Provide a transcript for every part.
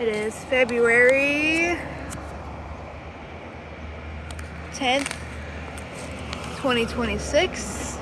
It is February 10th, 2026.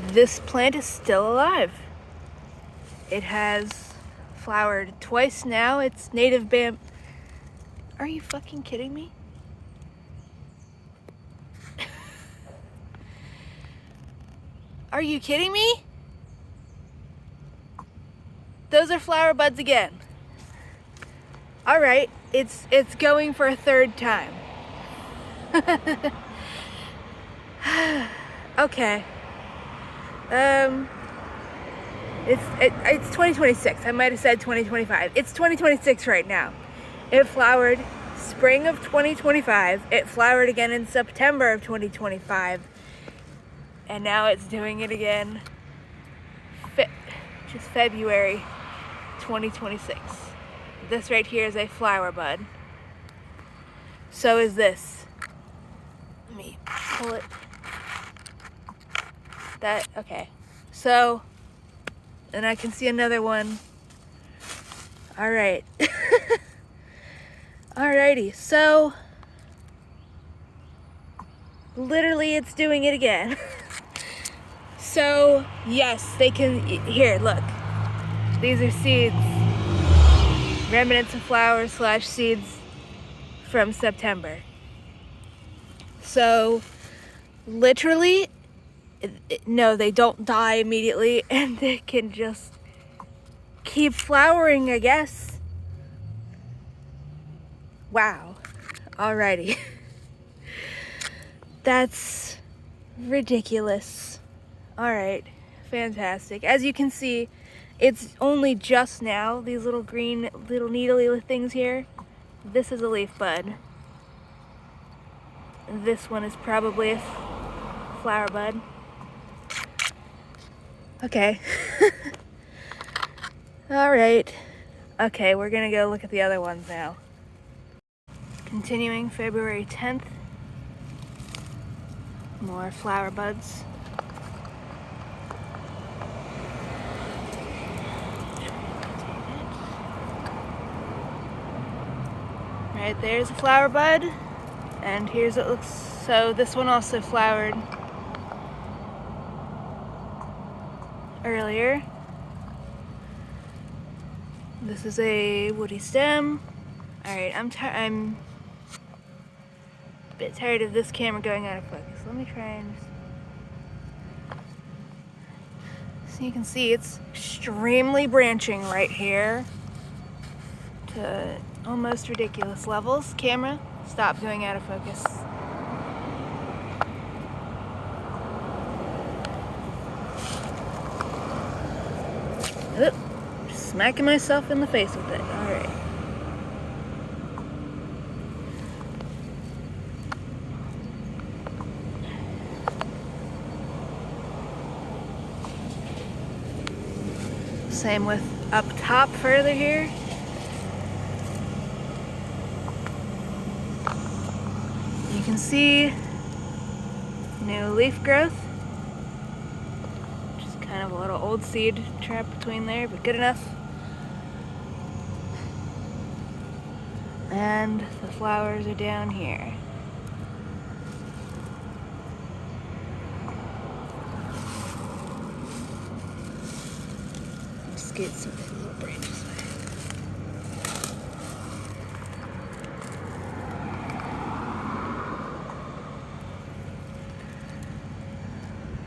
This plant is still alive. It has flowered twice now. It's native bamboo. Are you fucking kidding me? Are you kidding me? Those are flower buds again. All right, it's going for a third time. Okay. It's 2026. I might have said 2025. It's 2026 right now. It flowered spring of 2025. It flowered again in September of 2025. And now it's doing it again just February 2026. This right here is a flower bud. So is this. Let me pull it. Okay. So, and I can see another one. All right. Alrighty, so literally it's doing it again. So, yes, they can, here, look. These are seeds. Remnants of flowers / seeds from September. So, literally, no, they don't die immediately, and they can just keep flowering, I guess. Wow. Alrighty. That's ridiculous. Alright. Fantastic. As you can see, it's only just now, these little green, little needly things here. This is a leaf bud. This one is probably a flower bud. Okay. Alright. Okay, we're gonna go look at the other ones now. Continuing February 10th. More flower buds. Right there's a flower bud, and here's what it looks. So this one also flowered earlier. This is a woody stem. All right, I'm a bit tired of this camera going out of focus. Let me try and so you can see it's extremely branching right here to almost ridiculous levels. Camera, stop going out of focus. Oop, just smacking myself in the face with it. All right. Same with up top further here. You can see new leaf growth. Just kind of a little old seed trapped between there, but good enough. And the flowers are down here. Get some of the little branches away.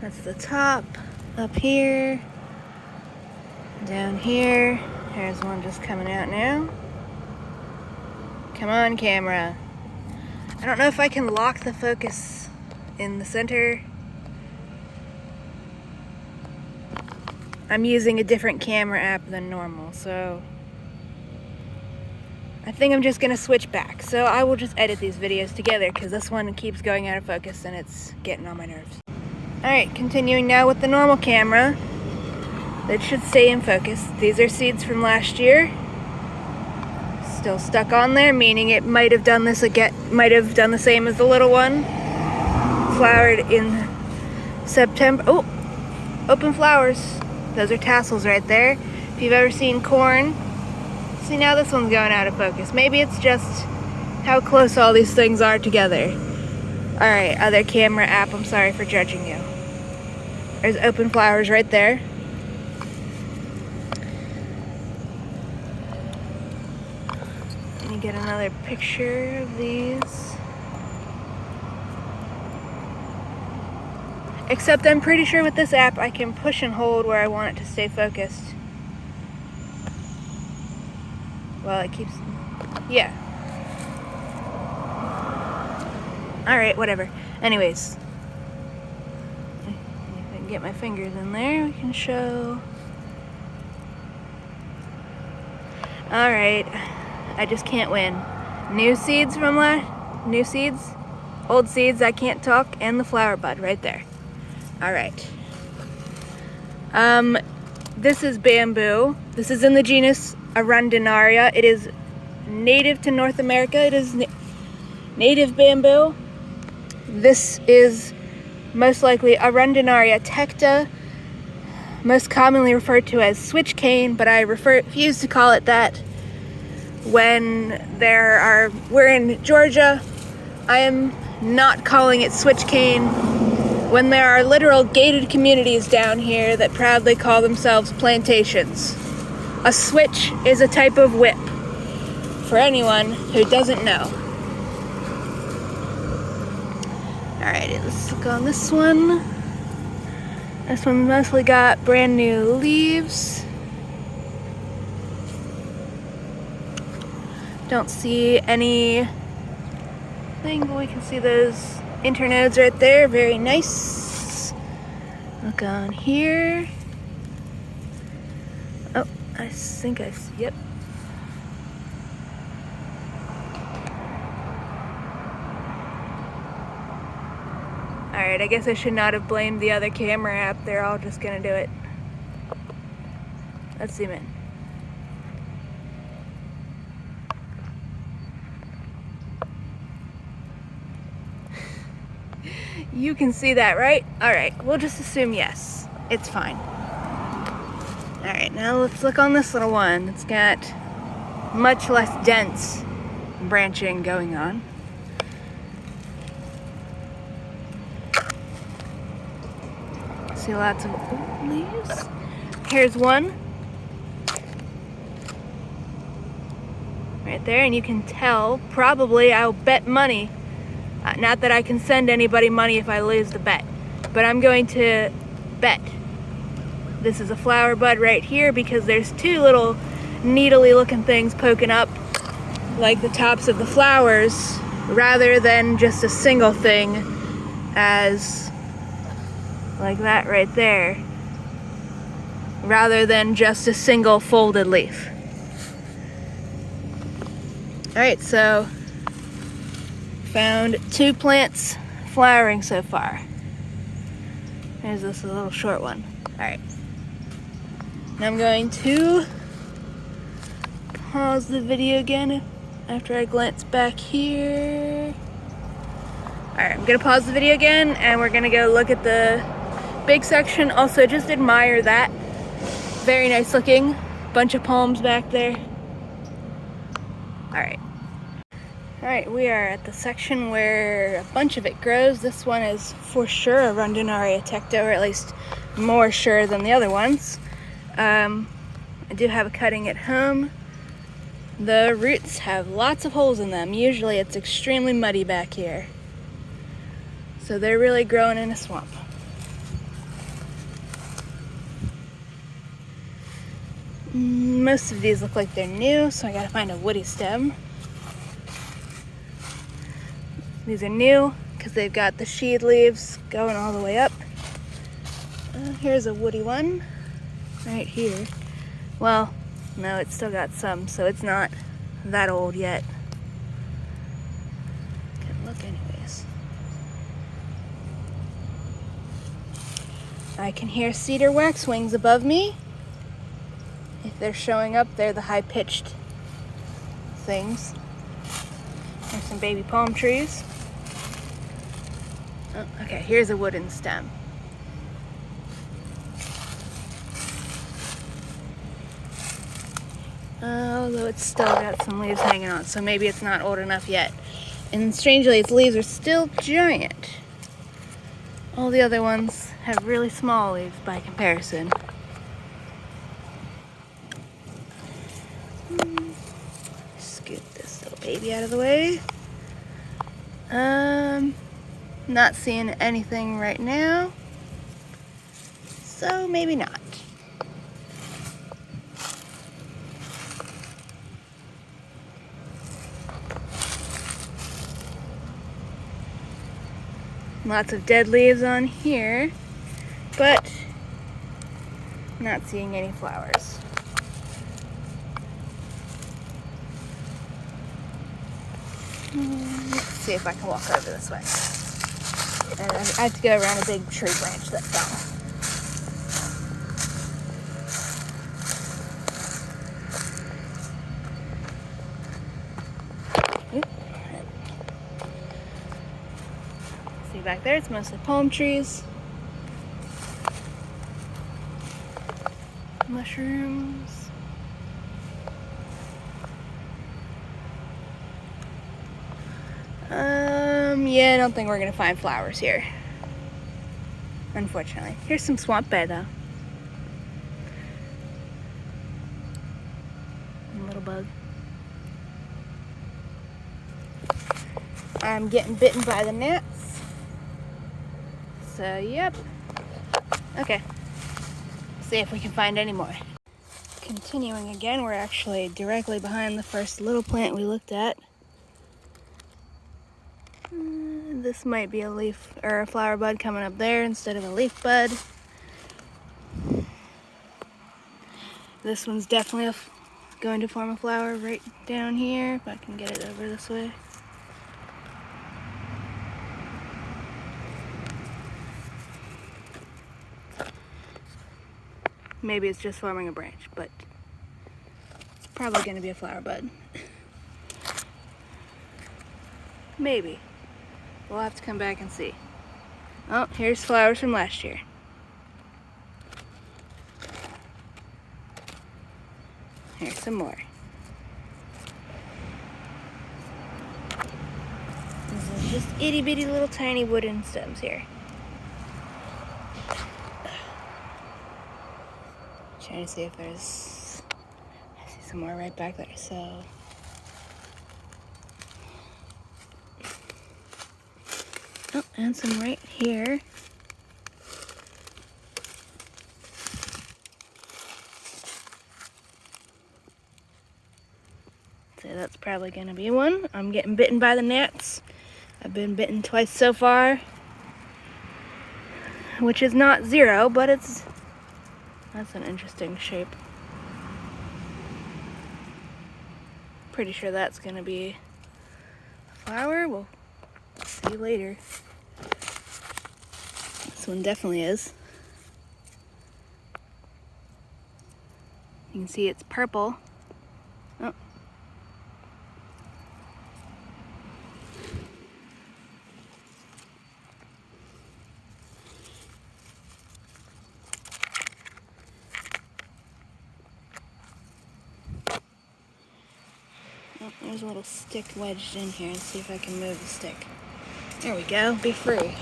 That's the top. Up here. Down here. There's one just coming out now. Come on, camera. I don't know if I can lock the focus in the center. I'm using a different camera app than normal, so I think I'm just gonna switch back. So I will just edit these videos together because this one keeps going out of focus and it's getting on my nerves. Alright, continuing now with the normal camera that should stay in focus. These are seeds from last year. Still stuck on there, meaning it might have done this again, might have done the same as the little one. Flowered in September. Oh, open flowers. Those are tassels right there. If you've ever seen corn, See, now this one's going out of focus. Maybe it's just how close all these things are together. Alright, other camera app, I'm sorry for judging you. There's open flowers right there. Let me get another picture of these. Except I'm pretty sure with this app I can push and hold where I want it to stay focused. Well, it keeps... yeah. Alright, whatever. Anyways. If I can get my fingers in there, we can show... Alright. I just can't win. New seeds from new seeds, old seeds, I can't talk, and the flower bud right there. Alright. This is bamboo. This is in the genus Arundinaria. It is native to North America. It is native bamboo. This is most likely Arundinaria tecta, most commonly referred to as switch cane, but I refuse to call it that. When we're in Georgia, I am not calling it switch cane. When there are literal gated communities down here that proudly call themselves plantations. A switch is a type of whip, for anyone who doesn't know. Alright, let's look on this one. This one's mostly got brand new leaves. Don't see anything, but we can see those internodes right there. Very nice. Look on here. Oh, I think I see, yep. Alright, I guess I should not have blamed the other camera app. They're all just gonna do it. Let's zoom in. You can see that, right? Alright, we'll just assume yes. It's fine. Alright, now let's look on this little one. It's got much less dense branching going on. See lots of leaves. Here's one. Right there, and you can tell, probably, I'll bet money. Not that I can send anybody money if I lose the bet, but I'm going to bet this is a flower bud right here because there's two little needly looking things poking up like the tops of the flowers rather than just a single thing as like that right there, rather than just a single folded leaf. Alright, so found two plants flowering so far. There's this little short one. Alright. Now I'm going to pause the video again after I glance back here. Alright, I'm going to pause the video again and we're going to go look at the big section. Also, just admire that. Very nice looking. Bunch of palms back there. Alright. Alright, we are at the section where a bunch of it grows. This one is for sure Arundinaria tecta, or at least more sure than the other ones. I do have a cutting at home. The roots have lots of holes in them. Usually it's extremely muddy back here. So they're really growing in a swamp. Most of these look like they're new, so I gotta find a woody stem. These are new because they've got the sheath leaves going all the way up. Here's a woody one right here. Well, no, it's still got some, so it's not that old yet. Can look anyways. I can hear cedar waxwings above me. If they're showing up, they're the high-pitched things. There's some baby palm trees. Oh, okay, here's a wooden stem. Although it's still got some leaves hanging on, so maybe it's not old enough yet. And strangely, its leaves are still giant. All the other ones have really small leaves by comparison. Scoot this little baby out of the way. Not seeing anything right now, so maybe not. Lots of dead leaves on here, but not seeing any flowers. Let's see if I can walk over this way. And I have to go around a big tree branch that fell. See back there, it's mostly palm trees. Mushrooms. Yeah, I don't think we're gonna find flowers here, unfortunately. Here's some swamp bay though. A little bug. I'm getting bitten by the gnats. So, yep. Okay. See if we can find any more. Continuing again, we're actually directly behind the first little plant we looked at. This might be a leaf or a flower bud coming up there instead of a leaf bud. This one's definitely going to form a flower right down here, if I can get it over this way. Maybe it's just forming a branch, but it's probably going to be a flower bud. Maybe. We'll have to come back and see. Oh, here's flowers from last year. Here's some more. This is just itty bitty little tiny wooden stems here. Trying to see if there's... I see some more right back there, so... Oh, and some right here. So that's probably gonna be one. I'm getting bitten by the gnats. I've been bitten twice so far, which is not zero, but that's an interesting shape. Pretty sure that's gonna be a flower. We'll see later. This one definitely is. You can see it's purple. Oh. Oh, there's a little stick wedged in here. Let's see if I can move the stick. There we go. Be free.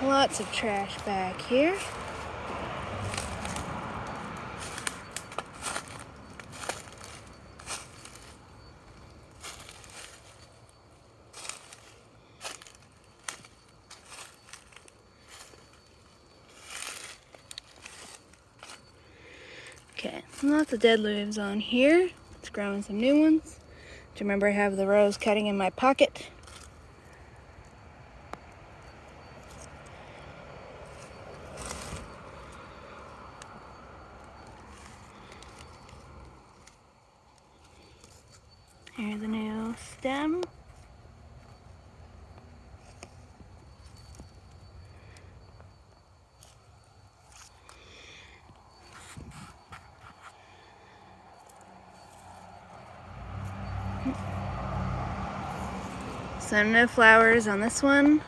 Lots of trash back here. Okay, lots of dead leaves on here. Let's grow some new ones. Do you remember I have the rose cutting in my pocket? Here's a new stem. So no flowers on this one.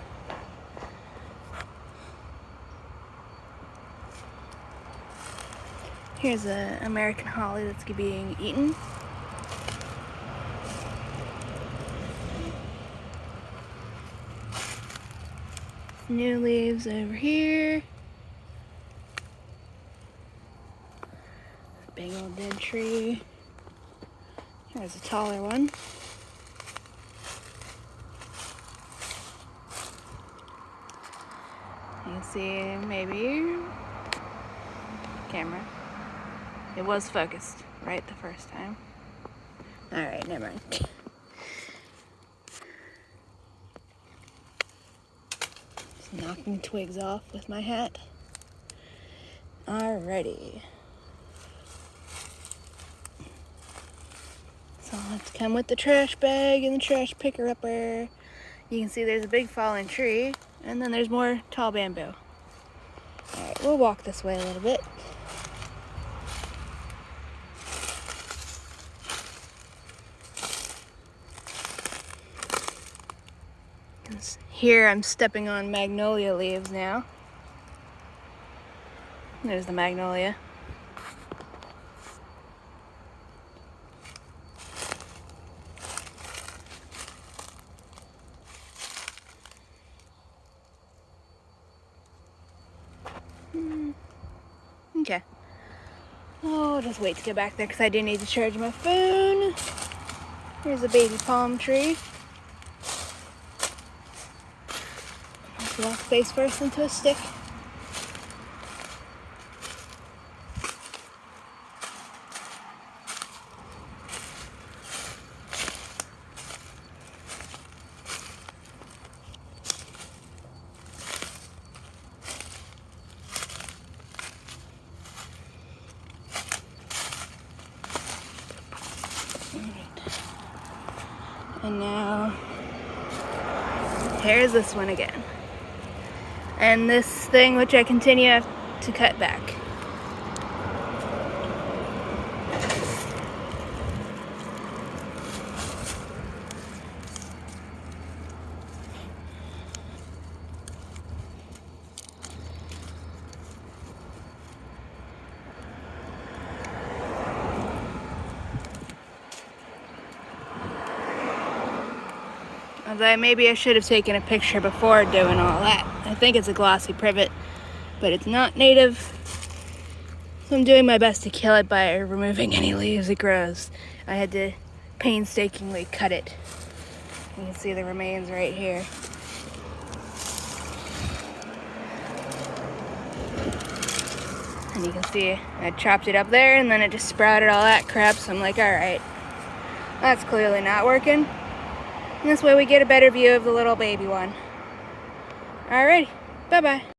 Here's an American holly that's being eaten. New leaves over here. Big old dead tree. Here's a taller one. You can see maybe camera. It was focused right the first time. Alright, never mind. Just knocking twigs off with my hat. Alrighty. So I'll have to come with the trash bag and the trash picker-upper. You can see there's a big fallen tree, and then there's more tall bamboo. Alright, we'll walk this way a little bit. Here I'm stepping on magnolia leaves now. There's the magnolia. Okay. Oh, I'll just wait to get back there because I do need to charge my phone. Here's a baby palm tree. Let's walk face first into a stick. And now, here's this one again. And this thing, which I continue to cut back. Although maybe I should have taken a picture before doing all that. I think it's a glossy privet, but it's not native. So I'm doing my best to kill it by removing any leaves it grows. I had to painstakingly cut it. You can see the remains right here. And you can see I chopped it up there and then it just sprouted all that crap. So I'm like, all right, that's clearly not working. And this way we get a better view of the little baby one. Alrighty, bye-bye.